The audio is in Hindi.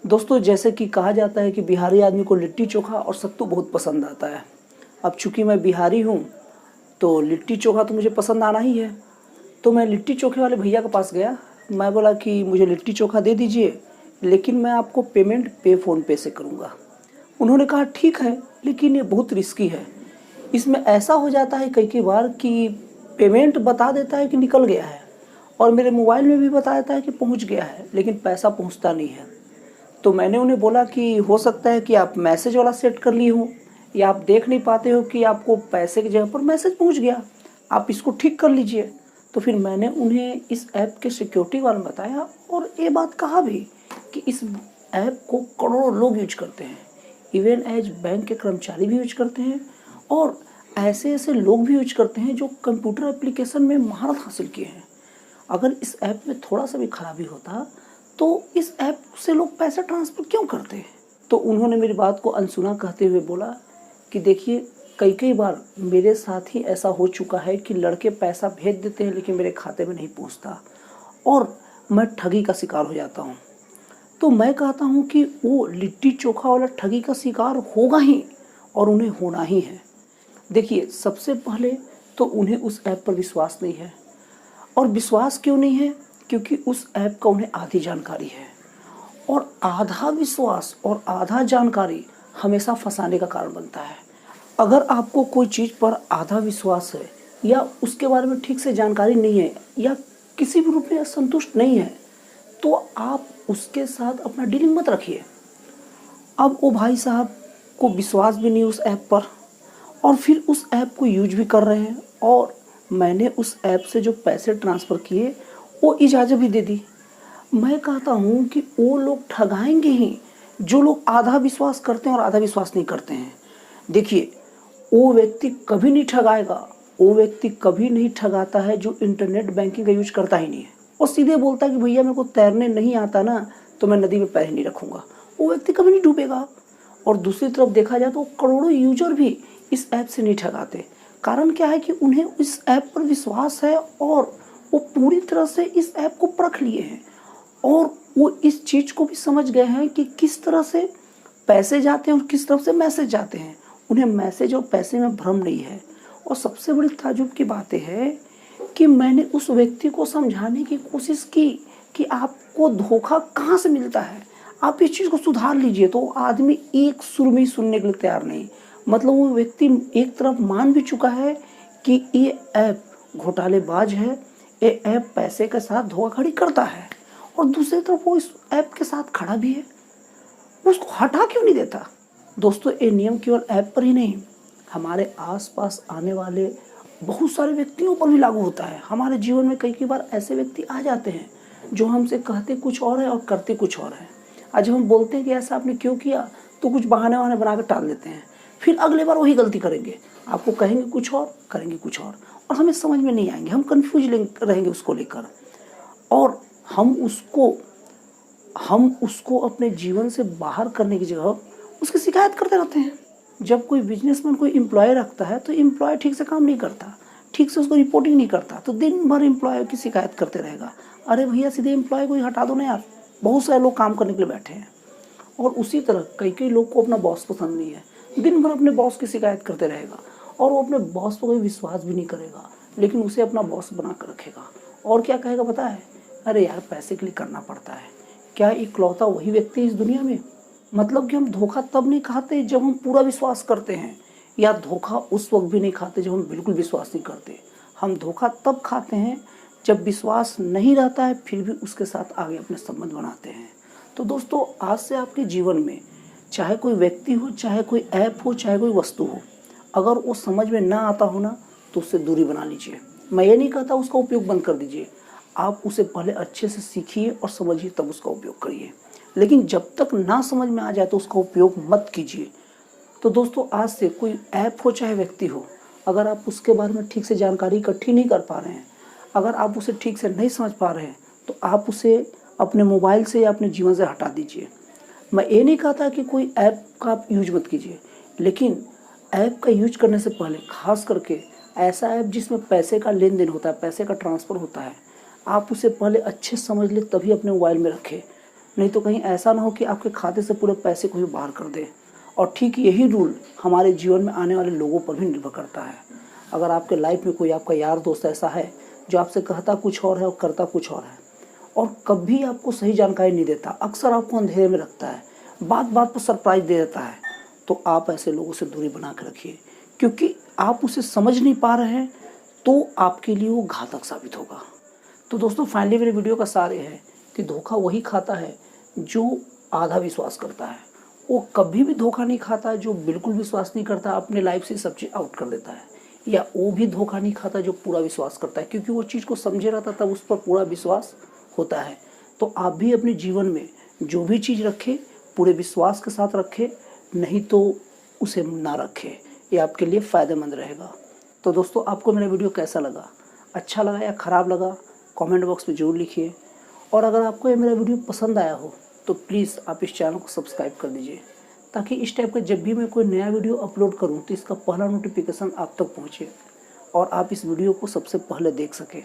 दोस्तों, जैसे कि कहा जाता है कि बिहारी आदमी को लिट्टी चोखा और सत्तू बहुत पसंद आता है। अब चूंकि मैं बिहारी हूँ तो लिट्टी चोखा तो मुझे पसंद आना ही है। तो मैं लिट्टी चोखे वाले भैया के पास गया। मैं बोला कि मुझे लिट्टी चोखा दे दीजिए, लेकिन मैं आपको पेमेंट पे फ़ोन पे से करूँगा। उन्होंने कहा ठीक है, लेकिन ये बहुत रिस्की है। इसमें ऐसा हो जाता है कई कई बार कि पेमेंट बता देता है कि निकल गया है, और मेरे मोबाइल में भी बता देता है कि पहुंच गया है, लेकिन पैसा पहुंचता नहीं है। तो मैंने उन्हें बोला कि हो सकता है कि आप मैसेज वाला सेट कर लिए हो, या आप देख नहीं पाते हो कि आपको पैसे की जगह पर मैसेज पहुंच गया, आप इसको ठीक कर लीजिए। तो फिर मैंने उन्हें इस ऐप के सिक्योरिटी बारे में बताया, और ये बात कहा भी कि इस ऐप को करोड़ों लोग यूज करते हैं। इवन एज बैंक के कर्मचारी भी यूज करते हैं, और ऐसे ऐसे लोग भी यूज करते हैं जो कंप्यूटर एप्लीकेशन में महारत हासिल किए हैं। अगर इस ऐप में थोड़ा सा भी खराबी होता तो इस ऐप से लोग पैसा ट्रांसफ़र क्यों करते हैं। तो उन्होंने मेरी बात को अनसुना कहते हुए बोला कि देखिए, कई कई बार मेरे साथ ही ऐसा हो चुका है कि लड़के पैसा भेज देते हैं लेकिन मेरे खाते में नहीं पहुंचता, और मैं ठगी का शिकार हो जाता हूं। तो मैं कहता हूं कि वो लिट्टी चोखा वाला ठगी का शिकार होगा ही, और उन्हें होना ही है। देखिए, सबसे पहले तो उन्हें उस ऐप पर विश्वास नहीं है। और विश्वास क्यों नहीं है? क्योंकि उस ऐप का उन्हें आधी जानकारी है, और आधा विश्वास और आधा जानकारी हमेशा फंसाने का कारण बनता है। अगर आपको कोई चीज़ पर आधा विश्वास है, या उसके बारे में ठीक से जानकारी नहीं है, या किसी भी रूप में संतुष्ट नहीं है, तो आप उसके साथ अपना डीलिंग मत रखिए। अब वो भाई साहब को विश्वास भी नहीं उस ऐप पर, और फिर उस ऐप को यूज भी कर रहे हैं, और मैंने उस ऐप से जो पैसे ट्रांसफ़र किए वो इजाज़त भी दे दी। मैं कहता हूँ कि वो लोग ठगाएंगे ही जो लोग आधा विश्वास करते हैं और आधा विश्वास नहीं करते हैं। देखिए, वो व्यक्ति कभी नहीं ठगाएगा, वो व्यक्ति कभी नहीं ठगाता है जो इंटरनेट बैंकिंग का यूज करता ही नहीं है। वो सीधे बोलता है कि भैया मेरे को तैरने नहीं आता ना, तो मैं नदी में पैर ही नहीं रखूँगा। वो व्यक्ति कभी नहीं डूबेगा। और दूसरी तरफ देखा जाए तो करोड़ों यूजर भी इस ऐप से नहीं ठगाते। कारण क्या है कि उन्हें इस ऐप पर विश्वास है, और वो पूरी तरह से इस ऐप को परख लिए हैं, और वो इस चीज़ को भी समझ गए हैं कि किस तरह से पैसे जाते हैं और किस तरफ से मैसेज जाते हैं। उन्हें मैसेज और पैसे में भ्रम नहीं है। और सबसे बड़ी ताज्जुब की बात है कि मैंने उस व्यक्ति को समझाने की कोशिश की कि आपको धोखा कहाँ से मिलता है, आप इस चीज़ को सुधार लीजिए। तो आदमी एक सुर में सुनने के लिए तैयार नहीं। मतलब वो व्यक्ति एक तरफ मान भी चुका है कि ये ऐप घोटालेबाज है, ये ऐप पैसे के साथ धोखाधड़ी करता है, और दूसरी तरफ वो इस ऐप के साथ खड़ा भी है। उसको हटा क्यों नहीं देता? दोस्तों, ये नियम केवल ऐप पर ही नहीं, हमारे आसपास आने वाले बहुत सारे व्यक्तियों पर भी लागू होता है। हमारे जीवन में कई बार ऐसे व्यक्ति आ जाते हैं जो हमसे कहते कुछ और है और करते कुछ और है। आज हम बोलते हैं कि ऐसा आपने क्यों किया, तो कुछ बहाने वहाने बना कर टाल देते हैं। फिर अगले बार वही गलती करेंगे, आपको कहेंगे कुछ और, करेंगे कुछ और हमें समझ में नहीं आएंगे, हम कन्फ्यूज रहेंगे उसको लेकर, और हम उसको अपने जीवन से बाहर करने की जगह उसकी शिकायत करते रहते हैं। जब कोई बिजनेसमैन कोई एम्प्लॉय रखता है तो एम्प्लॉय ठीक से काम नहीं करता, ठीक से उसको रिपोर्टिंग नहीं करता, तो दिन भर एम्प्लॉय की शिकायत करते रहेगा। अरे भैया, सीधे एम्प्लॉय को ही हटा दो ना यार, बहुत सारे लोग काम करने के लिए बैठे हैं। और उसी तरह कई लोग को अपना बॉस पसंद नहीं है, दिन भर अपने बॉस की शिकायत करते रहेगा, और वो अपने बॉस पर कोई विश्वास भी नहीं करेगा, लेकिन उसे अपना बॉस बना कर रखेगा। और क्या कहेगा पता है? अरे यार, पैसे के लिए करना पड़ता है। क्या इकलौता वही व्यक्ति इस दुनिया में? मतलब कि हम धोखा तब नहीं खाते जब हम पूरा विश्वास करते हैं, या धोखा उस वक्त भी नहीं खाते जब हम बिल्कुल विश्वास नहीं करते। हम धोखा तब खाते हैं जब विश्वास नहीं रहता है, फिर भी उसके साथ आगे अपने संबंध बनाते हैं। तो दोस्तों, आज से आपके जीवन में चाहे कोई व्यक्ति हो, चाहे कोई ऐप हो, चाहे कोई वस्तु हो, अगर वो समझ में ना आता हो ना, तो उससे दूरी बना लीजिए। मैं ये नहीं कहता उसका उपयोग बंद कर दीजिए, आप उसे पहले अच्छे से सीखिए और समझिए, तब उसका उपयोग करिए। लेकिन जब तक ना समझ में आ जाए तो उसका उपयोग मत कीजिए। तो दोस्तों, आज से कोई ऐप हो चाहे व्यक्ति हो, अगर आप उसके बारे में ठीक से जानकारी इकट्ठी नहीं कर पा रहे हैं, अगर आप उसे ठीक से नहीं समझ पा रहे हैं, तो आप उसे अपने मोबाइल से या अपने जीवन से हटा दीजिए। मैं ये नहीं कहता कि कोई ऐप का आप यूज मत कीजिए, लेकिन ऐप का यूज करने से पहले खास करके ऐसा ऐप जिसमें पैसे का लेन देन होता है, पैसे का ट्रांसफ़र होता है, आप उसे पहले अच्छे समझ ले, तभी अपने मोबाइल में रखें। नहीं तो कहीं ऐसा ना हो कि आपके खाते से पूरे पैसे कोई बाहर कर दे। और ठीक यही रूल हमारे जीवन में आने वाले लोगों पर भी निर्भर करता है। अगर आपके लाइफ में कोई आपका यार दोस्त ऐसा है जो आपसे कहता कुछ और है और करता कुछ और है, और कभी आपको सही जानकारी नहीं देता, अक्सर आपको अंधेरे में रखता है, बात बात पर सरप्राइज दे देता है, तो आप ऐसे लोगों से दूरी बना के रखिए, क्योंकि आप उसे समझ नहीं पा रहे हैं तो आपके लिए वो घातक साबित होगा। तो दोस्तों फाइनली मेरे वीडियो का सार ये है कि धोखा वही खाता है जो आधा विश्वास करता है। वो कभी भी धोखा नहीं खाता है जो बिल्कुल विश्वास नहीं करता, अपने लाइफ से सब चीज़ आउट कर देता है। या वो भी धोखा नहीं खाता जो पूरा विश्वास करता है, क्योंकि वो चीज़ को समझे रहता तब उस पर पूरा विश्वास होता है। तो आप भी अपने जीवन में जो भी चीज़ रखें पूरे विश्वास के साथ रखें, नहीं तो उसे ना रखें। ये आपके लिए फ़ायदेमंद रहेगा। तो दोस्तों आपको मेरा वीडियो कैसा लगा, अच्छा लगा या ख़राब लगा, कमेंट बॉक्स में ज़रूर लिखिए। और अगर आपको ये मेरा वीडियो पसंद आया हो तो प्लीज़ आप इस चैनल को सब्सक्राइब कर दीजिए, ताकि इस टाइप का जब भी मैं कोई नया वीडियो अपलोड करूं तो इसका पहला नोटिफिकेशन आप तक पहुंचे और आप इस वीडियो को सबसे पहले देख सकें।